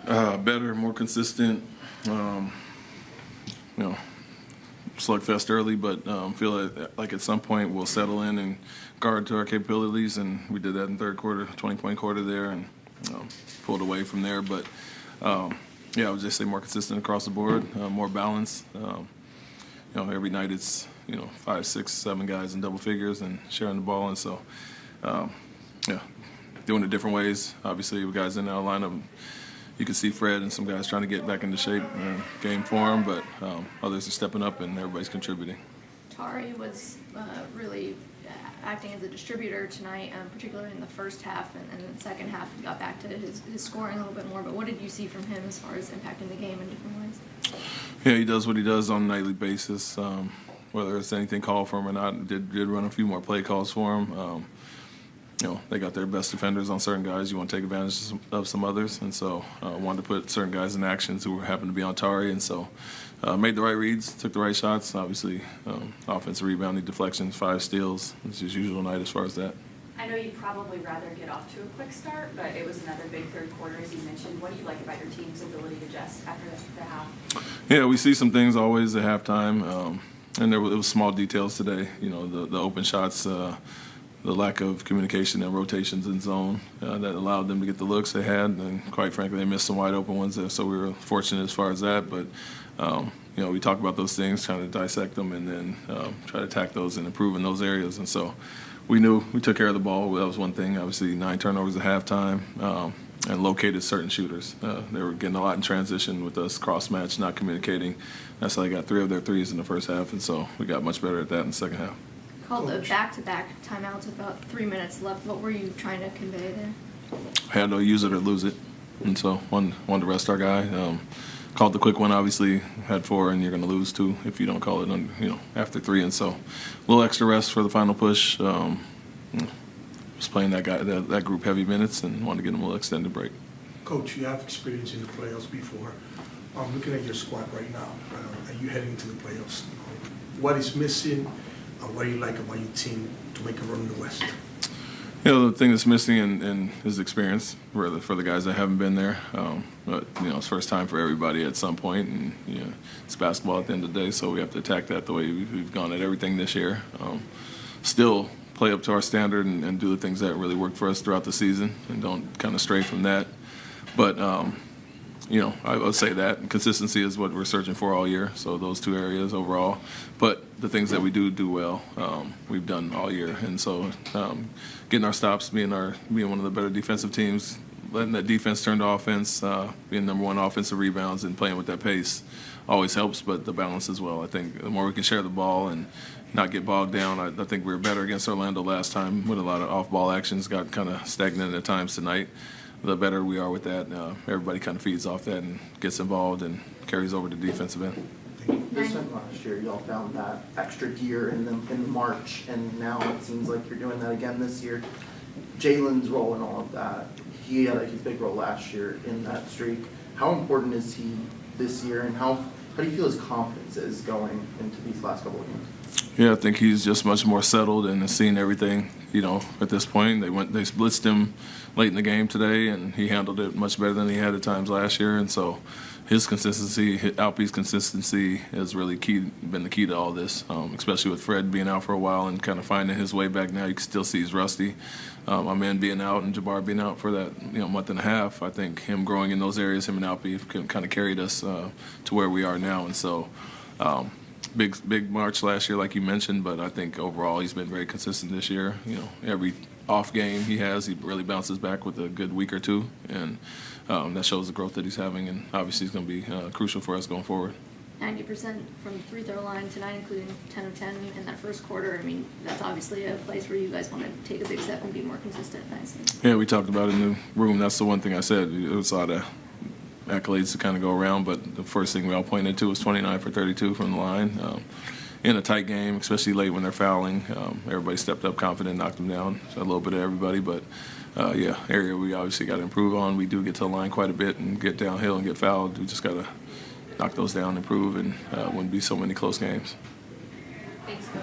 Better, more consistent. You know, slugfest early, but feel like at some point we'll settle in and guard to our capabilities, and we did that in third quarter, 20-point quarter there, and pulled away from there. But yeah, I would just say more consistent across the board, more balance. Every night it's 5, 6, 7 guys in double figures and sharing the ball, and so yeah, doing it different ways. Obviously, with guys in our lineup, you can see Fred and some guys trying to get back into shape and game form, but others are stepping up and everybody's contributing. Tari was really acting as a distributor tonight, particularly in the first half, and in the second half he got back to his scoring a little bit more. But what did you see from him as far as impacting the game in different ways? Yeah, he does what he does on a nightly basis. Whether it's anything called for him or not, did run a few more play calls for him. They got their best defenders on certain guys. You want to take advantage of some others, and so wanted to put certain guys in actions who happened to be on Tari, and so made the right reads, took the right shots. Obviously, offensive rebounding, deflections, 5 steals. It's his usual night as far as that. I know you'd probably rather get off to a quick start, but it was another big third quarter, as you mentioned. What do you like about your team's ability to adjust after the half? Yeah, we see some things always at halftime, and it was small details today. The open shots. The lack of communication and rotations in zone that allowed them to get the looks they had, and quite frankly, they missed some wide open ones there. So we were fortunate as far as that. But we talk about those things, trying to dissect them, and then try to attack those and improve in those areas. And so we knew we took care of the ball. That was one thing. Obviously, 9 turnovers at halftime, and located certain shooters. They were getting a lot in transition with us, cross match, not communicating. That's how they got 3 of their threes in the first half, and so we got much better at that in the second half. Called a back-to-back timeouts with about 3 minutes left. What were you trying to convey there? Had to use it or lose it, and so wanted to rest our guy. Called the quick one, obviously had 4, and you're going to lose 2 if you don't call it after 3, and so a little extra rest for the final push. Was playing that group heavy minutes and wanted to get them a little extended break. Coach, you have experience in the playoffs before. Looking at your squad right now, are you heading into the playoffs? What is missing? What do you like about your team to make a run in the West? The thing that's missing is experience for the guys that haven't been there. But it's first time for everybody at some point, and it's basketball at the end of the day, so we have to attack that the way we've gone at everything this year. Still play up to our standard and do the things that really worked for us throughout the season, and don't kind of stray from that. But I would say that consistency is what we're searching for all year. So those 2 areas overall, but the things that we do well, we've done all year. And so getting our stops, being one of the better defensive teams, letting that defense turn to offense, being number 1 offensive rebounds, and playing with that pace always helps. But the balance as well. I think the more we can share the ball and not get bogged down. I think we were better against Orlando last time with a lot of off-ball actions. Got kind of stagnant at times tonight. The better we are with that, everybody kind of feeds off that and gets involved and carries over to defensive end. This time last year, y'all found that extra gear in March, and now it seems like you're doing that again this year. Jalen's role in all of that, he had a big role last year in that streak. How important is he this year, and how do you feel his confidence is going into these last couple of games? Yeah, I think he's just much more settled and has seen everything, at this point. They blitzed him late in the game today, and he handled it much better than he had at times last year. And so his consistency, Alpe's consistency has really been the key to all this, especially with Fred being out for a while and kind of finding his way back now. You can still see he's rusty. My man being out and Jabbar being out for that month and a half, I think him growing in those areas, him and Alpe kind of carried us to where we are now. And so big March last year, like you mentioned, but I think overall he's been very consistent this year. Every off game he really bounces back with a good week or 2, and that shows the growth that he's having, and obviously he's going to be crucial for us going forward. 90% from the free throw line tonight, including 10 of 10 in that first quarter. I mean, that's obviously a place where you guys want to take a big step and be more consistent. Yeah, we talked about it in the room. That's the one thing I said. It was a lot of accolades to kind of go around, but the first thing we all pointed to was 29 for 32 from the line. In a tight game, especially late when they're fouling, everybody stepped up confident, knocked them down. So a little bit of everybody, but area we obviously got to improve on. We do get to the line quite a bit and get downhill and get fouled. We just got to knock those down, improve, and wouldn't be so many close games. Thanks, Coach.